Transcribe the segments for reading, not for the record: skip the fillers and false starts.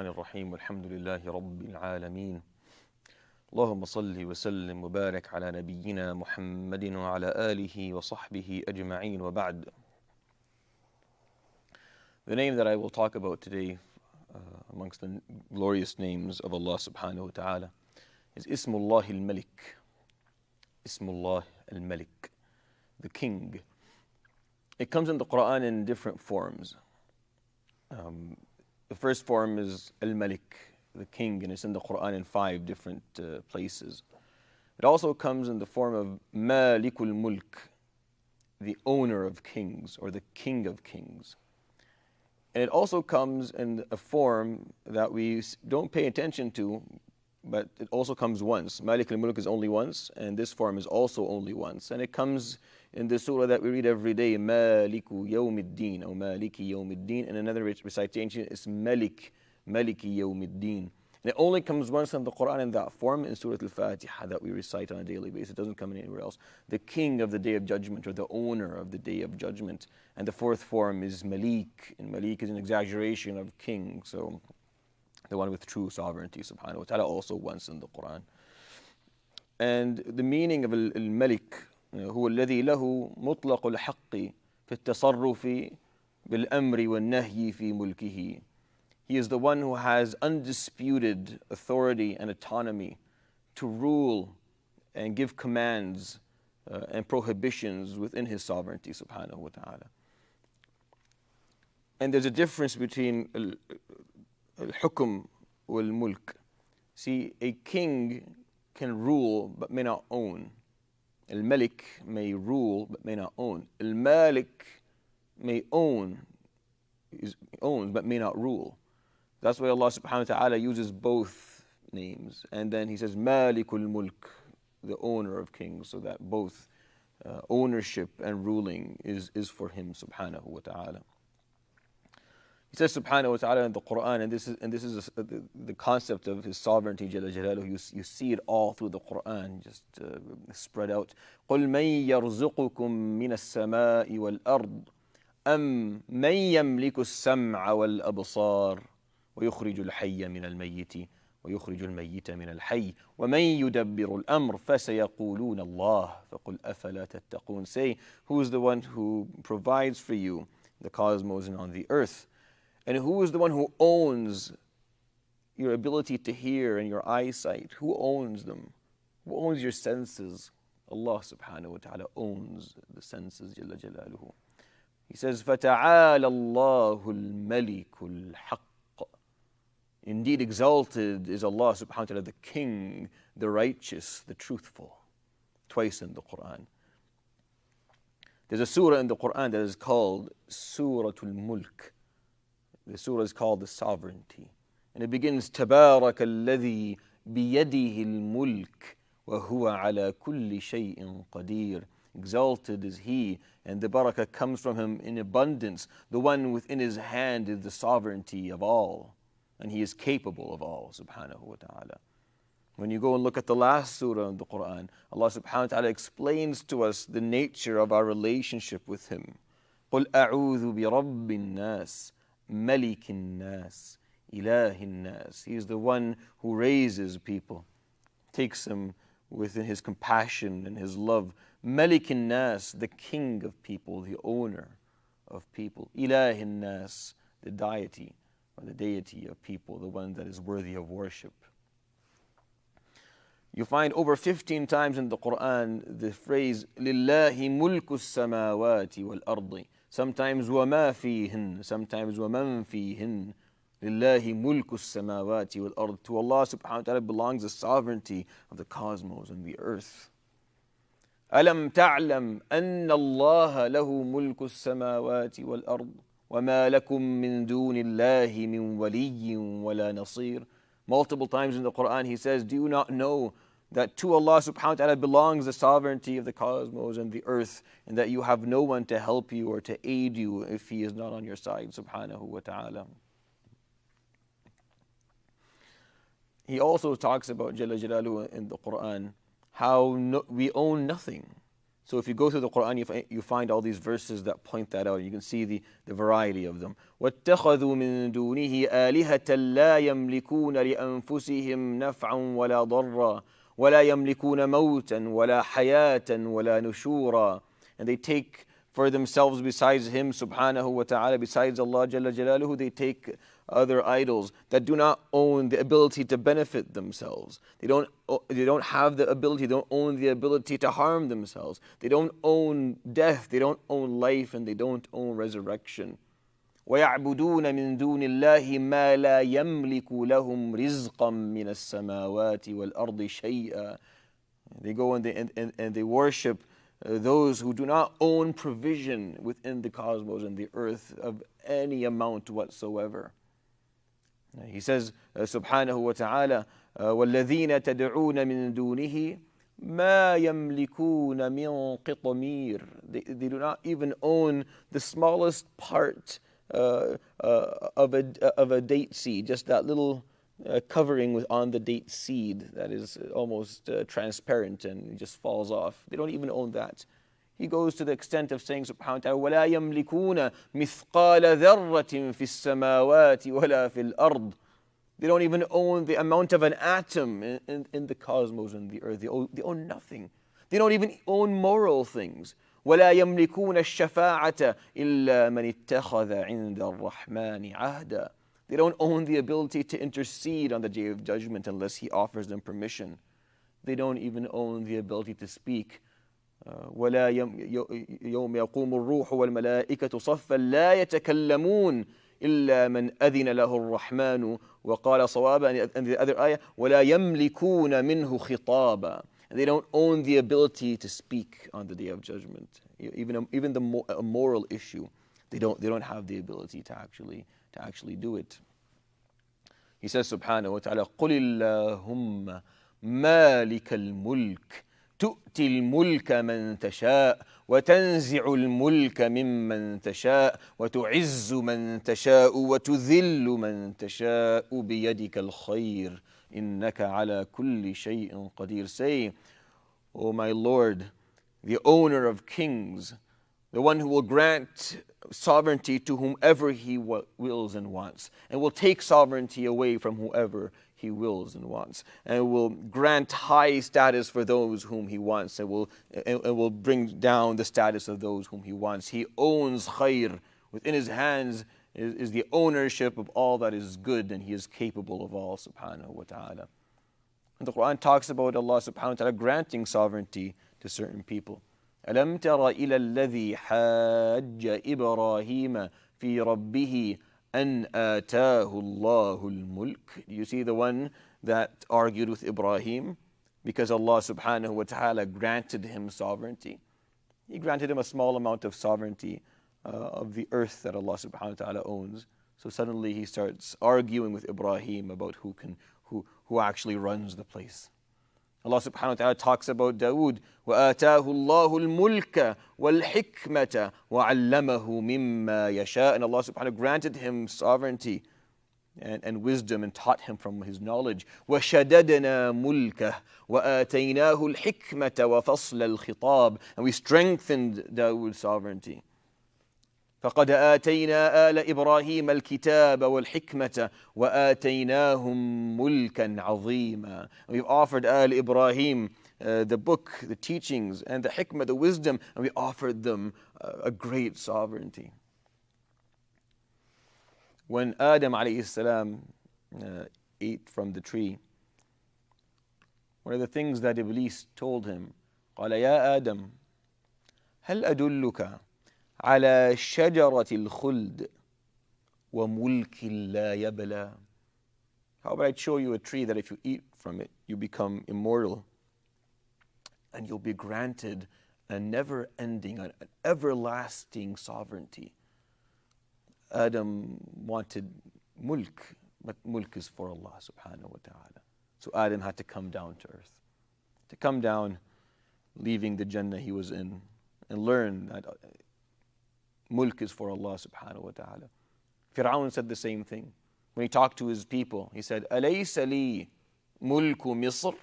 الرحيم والحمد لله رب العالمين اللهم صل وسلم وبارك على نبينا محمد وعلى آله وصحبه أجمعين وبعد. The name that I will talk about today amongst the glorious names of Allah subhanahu wa ta'ala is Ismullah al-Malik. Ismullah al-Malik, the King. It comes in the Quran in different forms. The first form is Al-Malik, the king, and it's in the Quran in 5 different places. It also comes in the form of Malikul Mulk, the owner of kings, or the king of kings. And it also comes in a form that we don't pay attention to, but it also comes once. Malik al-Mulk is only once, and this form is also only once. And it comes in the surah that we read every day, Maliku Yawmiddin, or Maliki Yawmiddin. And another recitation is Malik, Maliki Yawmiddin. And it only comes once in the Quran in that form, in Surah Al-Fatiha, that we recite on a daily basis. It doesn't come in anywhere else. The king of the day of judgment, or the owner of the day of judgment. And the fourth form is Malik, and Malik is an exaggeration of king, so the one with true sovereignty, subhanahu wa ta'ala, also once in the Quran. And the meaning of al-Malik, هو الذي له مطلق الحق في التصرف بالأمر والنهي في ملكه. He is the one who has undisputed authority and autonomy to rule and give commands and prohibitions within his sovereignty, subhanahu wa ta'ala. And there's a difference between al-hukm wal-mulk. See, a king can rule but may not own. Al-Malik may rule but may not own. Al-Malik may owns but may not rule. That's why Allah subhanahu wa ta'ala uses both names. And then He says, Malikul Mulk, the owner of kings, so that both ownership and ruling is for Him subhanahu wa ta'ala. He says subhanahu wa ta'ala in the Quran, and this is the concept of His sovereignty, Jalla Jalaluhu. You see it all through the Quran, just spread out. قُلْ مَنْ يَرْزُقُكُم مِّنَ السَّمَاءِ وَالْأَرْضِ أَمْ مَنْ يَمْلِكُ السَّمْعَ وَالْأَبْصَارِ ويخرج الحي من الميت ويخرج الميت من الحي ومن يدبر الأمر فسيقولون الله فقل أفلا تتقون. Say, who is the one who provides for you the cosmos and on the earth? And who is the one who owns your ability to hear and your eyesight? Who owns them? Who owns your senses? Allah subhanahu wa ta'ala owns the senses, Jalla Jalaluhu. He says, فَتَعَالَ اللَّهُ الْمَلِكُ الْحَقِّ. Indeed, exalted is Allah subhanahu wa ta'ala, the King, the righteous, the truthful. Twice in the Quran. There's a surah in the Quran that is called Suratul Mulk. The surah is called the Sovereignty. And it begins, تَبَارَكَ الَّذِي بِيَدِهِ الْمُلْكِ وَهُوَ عَلَى كُلِّ شَيْءٍ قَدِيرٌ. Exalted is He, and the barakah comes from Him in abundance. The one within His hand is the sovereignty of all. And He is capable of all, subhanahu wa ta'ala. When you go and look at the last surah in the Quran, Allah subhanahu wa ta'ala explains to us the nature of our relationship with Him. قُلْ أَعُوذُ بِرَبِّ النَّاسِ مَلِكِ النَّاسِ إِلَهِ النَّاسِ. He is the one who raises people, takes them within His compassion and His love. مَلِكِ النَّاسِ, the king of people, the owner of people. إِلَهِ النَّاسِ, the deity of people, the one that is worthy of worship. You find over 15 times in the Quran the phrase لِلَّهِ مُلْكُ السَّمَاوَاتِ وَالْأَرْضِ. Sometimes وَمَا فِيهِنْ, sometimes وَمَنْ فِيهِنْ. لِلَّهِ مُلْكُ السَّمَاوَاتِ وَالْأَرْضِ. To Allah subhanahu wa ta'ala belongs the sovereignty of the cosmos and the earth. أَلَمْ تَعْلَمْ أَنَّ اللَّهَ لَهُ مُلْكُ السَّمَاوَاتِ وَالْأَرْضِ وَمَا لَكُم مِّن دُونِ اللَّهِ مِن وَلِيٍّ وَلَا نَصِيرٍ. Multiple times in the Quran He says, do you not know that to Allah subhanahu wa ta'ala belongs the sovereignty of the cosmos and the earth, and that you have no one to help you or to aid you if He is not on your side, subhanahu wa ta'ala. He also talks about Jalla Jalaluhu in the Quran, how we own nothing. So if you go through the Quran, you find all these verses that point that out. You can see the variety of them. وَاتَّخَذُوا مِن دُونِهِ آلِهَةً لَا يَمْلِكُونَ لِأَنفُسِهِمْ نَفْعًا وَلَا ضَرًّا وَلَا يَمْلِكُونَ مَوْتًا وَلَا حَيَاةً وَلَا نُشُورًا. And they take for themselves besides Him subhanahu wa ta'ala, besides Allah Jalla Jalaluhu, they take other idols that do not own the ability to benefit themselves. They don't have the ability, they don't own the ability to harm themselves. They don't own death, they don't own life, and they don't own resurrection. وَيَعْبُدُونَ مِن دُونِ اللَّهِ مَا لَا يَمْلِكُ لَهُمْ رِزْقًا مِنَ السَّمَاوَاتِ وَالْأَرْضِ شَيْئًا. They go and they worship those who do not own provision within the cosmos and the earth of any amount whatsoever. He says, subhanahu wa ta'ala, وَالَّذِينَ تَدْعُونَ مِن دُونِهِ مَا يَمْلِكُونَ مِن قِطْمِيرٍ. They do not even own the smallest part of a date seed, just that little covering on the date seed that is almost transparent and just falls off. They don't even own that. He goes to the extent of saying, subhanahu wa ta'ala, وَلَا يَمْلِكُونَ مِثْقَالَ ذَرَّةٍ فِي السَّمَاوَاتِ وَلَا فِي الْأَرْضِ. They don't even own the amount of an atom in the cosmos and the earth. They own nothing. They don't even own moral things. وَلَا يَمْلِكُونَ الشَّفَاعَةَ إِلَّا مَنِ اتَّخَذَ عِنْدَ الرَّحْمَنِ عَهْدًا. They don't own the ability to intercede on the Day of Judgment unless He offers them permission. They don't even own the ability to speak. ولا يوم يقوم الروح والملائكة صفا لا يتكلمون إلا من أذن له الرحمن وقال صوابا. And the other ayah, ولا يملكون منه خطابا. And they don't own the ability to speak on the Day of Judgment. Even a moral issue, they don't have the ability to actually do it. He says subhanahu wa ta'ala, قُلِ اللَّهُمَّ مَالِكَ الْمُلْكِ تؤتي الملك من تشاء وتنزع الملك ممن تشاء وتعز من تشاء وتذل من تشاء بيدك الخير إنك على كل شيء قدير. Say, O my Lord, the owner of kings, the one who will grant sovereignty to whomever He wills and wants, and will take sovereignty away from whoever He wills and wants, and will grant high status for those whom He wants, and will bring down the status of those whom He wants. He owns khair. Within His hands is the ownership of all that is good, and He is capable of all, subhanahu wa ta'ala. And the Quran talks about Allah subhanahu wa ta'ala granting sovereignty to certain people. أَلَمْ تَرَ إِلَى الَّذِي حَاجَّ إِبْرَاهِيمَ فِي رَبِّهِ أَنْ آتَاهُ اللَّهُ الْمُلْكَ. Do you see the one that argued with Ibrahim because Allah subhanahu wa ta'ala granted him sovereignty? He granted him a small amount of sovereignty of the earth that Allah subhanahu wa ta'ala owns. So suddenly he starts arguing with Ibrahim about who actually runs the place. Allah subhanahu wa ta'ala talks about Dawood, وَآتَاهُ اللَّهُ الْمُلْكَ وَالْحِكْمَةَ وَعَلَّمَهُ مِمَّا يَشَاءُ. And Allah subhanahu wa ta'ala granted him sovereignty and wisdom and taught him from His knowledge. وَشَدَدْنَا مُلْكَهُ وَآتَيْنَاهُ الْحِكْمَةَ وَفَصْلَ الْخِطَابِ. And we strengthened Dawood's sovereignty. فقد آتينا آل إبراهيم الكتاب والحكمة وآتيناهم ملكا عظيما. We've offered Al Ibrahim the book, the teachings, and the hikmah, the wisdom, and we offered them a great sovereignty. When Adam alayhi salam ate from the tree, one of the things that Iblis told him, قال يا آدم هل أدلك على شجرة الخلد وملك لا يبلى. How about I show you a tree that if you eat from it, you become immortal and you'll be granted a never-ending, an everlasting sovereignty. Adam wanted mulk, but mulk is for Allah subhanahu wa ta'ala. So Adam had to come down to earth, to come down, leaving the Jannah he was in, and learn that mulk is for Allah subhanahu wa ta'ala. Fir'aun said the same thing. When he talked to his people, he said, أَلَيْسَ لِي مُلْكُ مِصْرٍ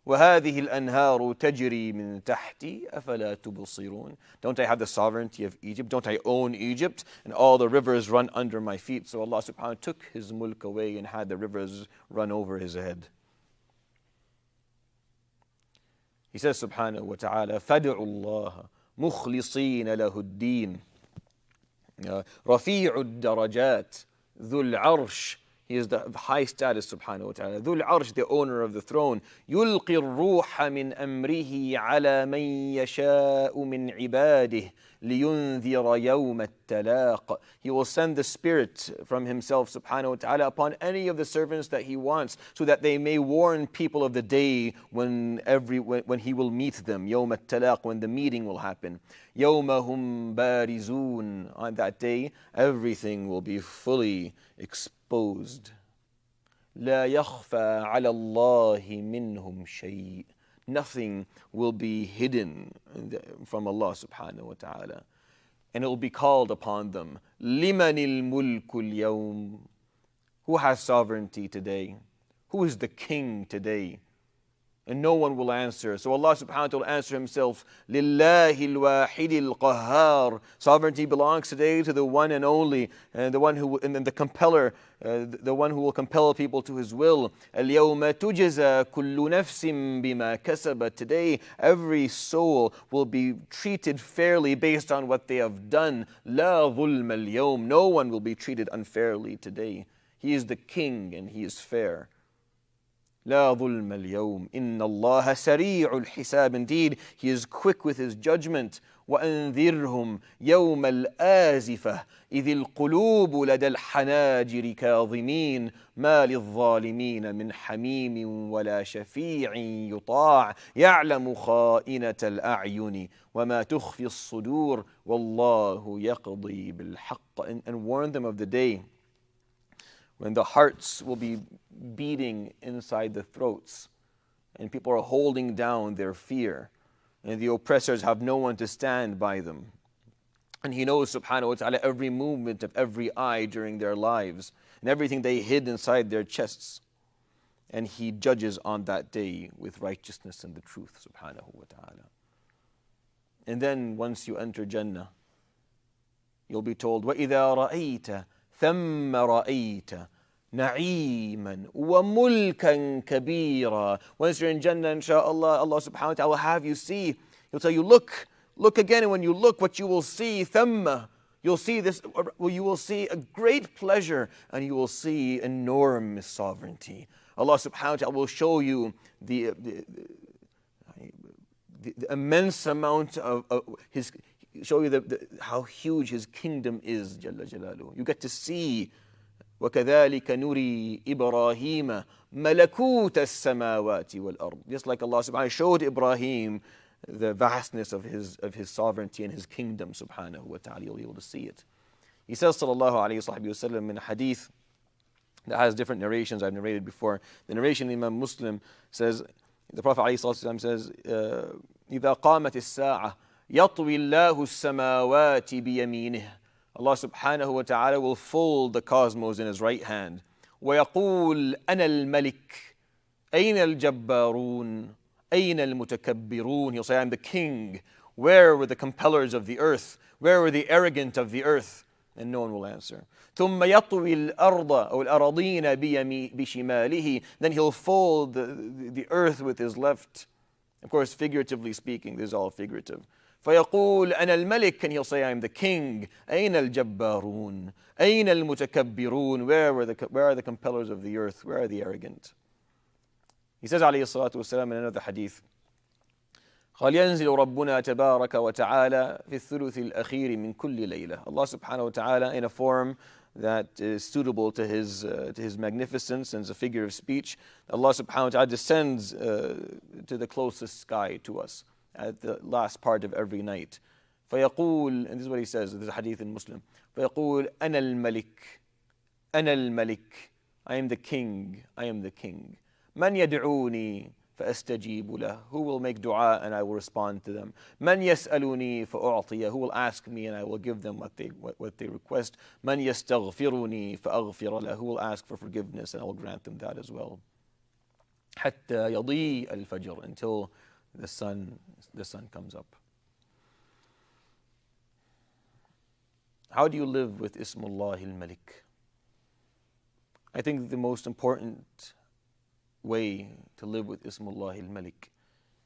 وهذه الأنهار تجري من تحتي أفلا تبصرون. Don't I have the sovereignty of Egypt? Don't I own Egypt? And all the rivers run under my feet. So Allah subhanahu wa ta'ala took his mulk away and had the rivers run over his head. He says subhanahu wa ta'ala, فَادْعُوا اللَّهَ مُخْلِصِينَ لَهُ الدِّينَ رَفِيعُ الدَّرَجَاتِ ذُو الْعَرْشِ. He is the high status subhanahu wa ta'ala. ذُو الْعَرْشِ, the owner of the throne. يُلْقِي الرُّوحَ مِنْ أَمْرِهِ عَلَى مَنْ يَشَاءُ مِنْ عِبَادِهِ لِيُنْذِرَ يَوْمَ التَّلَاقِ. He will send the Spirit from himself subhanahu wa ta'ala upon any of the servants that he wants, so that they may warn people of the day when he will meet them. يَوْمَ التَّلَاقِ, when the meeting will happen. يَوْمَ هُمْ بَارِزُونَ. On that day, everything will be fully exposed. لا يخفى على الله منهم شيء. Nothing will be hidden from Allah subhanahu wa ta'ala. And it will be called upon them. لِمَنِ الْمُلْكُ الْيَوْمِ. Who has sovereignty today? Who is the king today? And no one will answer. So Allah subhanahu wa ta'ala will answer himself. لِلَّهِ الْوَاحِدِ الْقَهَّارِ. Sovereignty belongs today to the one and only, and the one who, and the compeller, the one who will compel people to his will. الْيَوْمَ تُجْزَى كُلُّ نَفْسٍ بِمَا كَسَبَتْ. Today, every soul will be treated fairly based on what they have done. لَا ظُلْمَ الْيَوْمِ. No one will be treated unfairly today. He is the king and he is fair. لا ظلم اليوم إن الله سريع الحساب. Indeed, he is quick with his judgment. وأنذرهم يوم الآزفة إذ القلوب لدى الحناجر كاظمين ما للظالمين من حميم ولا شفيع يطاع يعلم خائنة الأعين وما تخفي الصدور والله يقضي بالحق. And warn them of the day when the hearts will be beating inside the throats, and people are holding down their fear, and the oppressors have no one to stand by them. And he knows subhanahu wa ta'ala every movement of every eye during their lives, and everything they hid inside their chests. And he judges on that day with righteousness and the truth subhanahu wa ta'ala. And then once you enter Jannah, you'll be told, وَإِذَا رَأَيْتَ ثَمَّ رَأَيْتَ نَعِيمًا وَمُلْكًا كَبِيرًا. Once you're in Jannah, inshaAllah, Allah subhanahu wa ta'ala will have you see. He'll tell you, look again, and when you look, what you will see, ثَمَّ, you'll see this, you will see a great pleasure, and you will see enormous sovereignty. Allah subhanahu wa ta'ala will show you the immense amount of his, show you how huge his kingdom is, Jalla Jalaluhu. You get to see, وَكَذَلِكَ نُرِي إِبْرَاهِيمَ مَلَكُوتَ السَّمَاوَاتِ وَالْأَرْضِ. Just like Allah subhanahu wa ta'ala showed Ibrahim the vastness of his sovereignty and his kingdom subhanahu wa ta'ala, you'll be able to see it. He says sallallahu alayhi wa sallam in a hadith that has different narrations I've narrated before. The narration in Imam Muslim says, the Prophet alayhi sallam says, إِذَا قَامَتِ السَّاعَةِ يَطْوِي اللَّهُ السَّمَاوَاتِ بِيَمِينِهِ. Allah subhanahu wa ta'ala will fold the cosmos in his right hand. وَيَقُولُ أَنَا الْمَلِكِ أَيْنَ الْجَبَّارُونَ أَيْنَ الْمُتَكَبِّرُونَ. He'll say, I'm the king. Where were the compellers of the earth? Where were the arrogant of the earth? And no one will answer. ثُمَّ يَطْوِي الْأَرْضَ أو الْأَرَضِينَ بِشِمَالِهِ. Then he'll fold the earth with his left. Of course, figuratively speaking, this is all figurative. فيقول أنا الملك, and he'll say, I am the king. أين الجبارون أين المتكبرون. Where are the compellers of the earth? Where are the arrogant? He says عليه الصلاة والسلام in another hadith, قال ينزل ربنا تبارك وتعالى في الثلث الأخير من كل ليلة. Allah subhanahu wa ta'ala, in a form that is suitable to his magnificence and is a figure of speech, Allah subhanahu wa ta'ala descends to the closest sky to us at the last part of every night. فيقول, and this is what he says, this is a hadith in Muslim, فيقول أنا الملك أنا الملك. I am the king, I am the king. من يدعوني فأستجيب له. Who will make dua and I will respond to them. من يسألني فأعطيه. Who will ask me and I will give them what they request. من يستغفرني فأغفر له. Who will ask for forgiveness and I will grant them that as well. حتى يضيء الفجر, until the sun comes up. How do you live with Ismullah al-Malik? I think the most important way to live with Ismullah al-Malik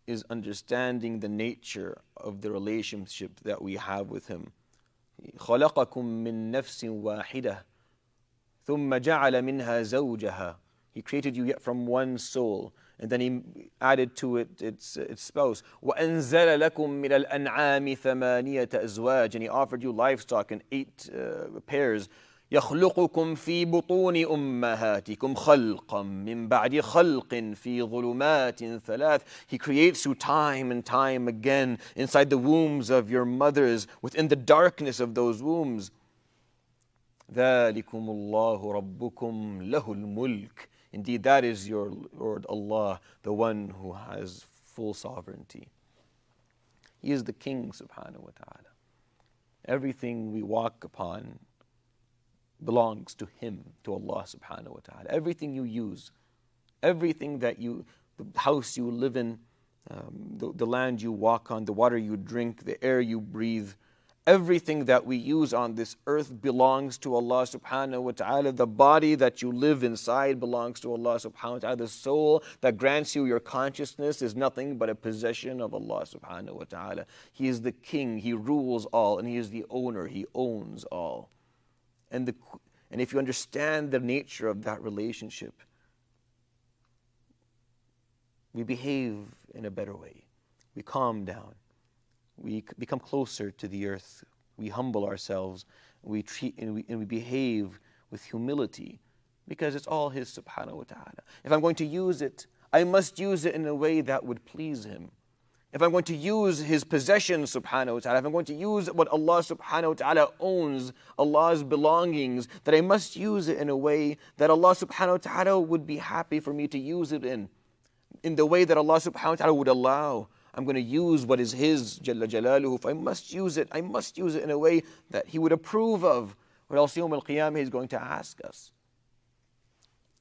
is understanding the nature of the relationship that we have with Him. خَلَقَكُم مِّن نَفْسٍ وَاحِدَةٍ ثُمَّ جَعَلَ مِنْهَا زَوْجَهَا. He created you yet from one soul, and then He added to it its spouse. وَأَنزَلَ لَكُم مِّنَ الْأَنْعَامِ ثَمَانِيَةَ أَزْوَاجٍ. And He offered you livestock in 8 pairs. يخلقكم في بطون أمهاتكم خلقا من بعد خلق في ظلمات 3. He creates you time and time again inside the wombs of your mothers, within the darkness of those wombs. ذلكم الله ربكم له الملك. Indeed, that is your Lord Allah, the one who has full sovereignty. He is the King, subhanahu wa ta'ala. Everything we walk upon belongs to Him, to Allah subhanahu wa ta'ala. Everything you use, everything that the house you live in, the land you walk on, the water you drink, the air you breathe, everything that we use on this earth belongs to Allah subhanahu wa ta'ala. The body that you live inside belongs to Allah subhanahu wa ta'ala. The soul that grants you your consciousness is nothing but a possession of Allah subhanahu wa ta'ala. He is the King, He rules all, and He is the owner, He owns all. And if you understand the nature of that relationship, we behave in a better way. We calm down. We become closer to the earth. We humble ourselves. We treat and we behave with humility, because it's all His subhanahu wa ta'ala. If I'm going to use it, I must use it in a way that would please Him. If I'm going to use His possessions, subhanahu wa ta'ala, if I'm going to use what Allah subhanahu wa ta'ala owns, Allah's belongings, that I must use it in a way that Allah subhanahu wa ta'ala would be happy for me to use it in the way that Allah subhanahu wa ta'ala would allow. I'm going to use what is His, Jalla Jalaluhu. If I must use it in a way that He would approve of, or else Yawm al-Qiyamah He's going to ask us.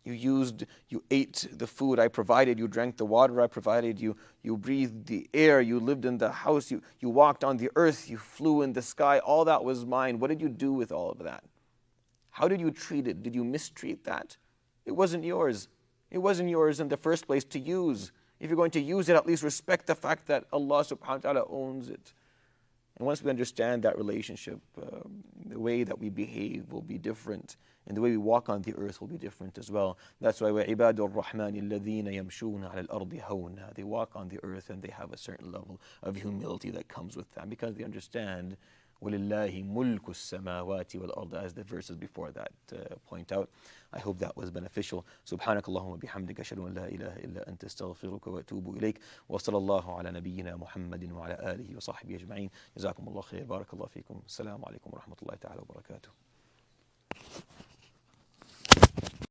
You ate the food I provided, you drank the water I provided, you breathed the air, you lived in the house, you walked on the earth, you flew in the sky, all that was mine. What did you do with all of that? How did you treat it? Did you mistreat that? It wasn't yours. It wasn't yours in the first place to use. If you're going to use it, at least respect the fact that Allah subhanahu wa ta'ala owns it. And once we understand that relationship, the way that we behave will be different, and the way we walk on the earth will be different as well. That's why وَعِبَادُ الرَّحْمَنِ الَّذِينَ يَمْشُونَ عَلَى الْأَرْضِ هَوْنًا. They walk on the earth and they have a certain level of humility that comes with that, because they understand وَلِلَّهِ مُلْكُ السَّمَاوَاتِ وَالْأَرْضِ, as the verses before that point out. I hope that was beneficial. سبحانك اللهم وبحمدك أشهد أن لا إله إلا أنت أستغفرك وأتوب إليك وصلى الله على نبينا محمد وعلى آله وصحبه أجمعين. جزاكم الله خير. بارك الله فيكم. السلام عليكم ورحمة الله تعالى وبركاته.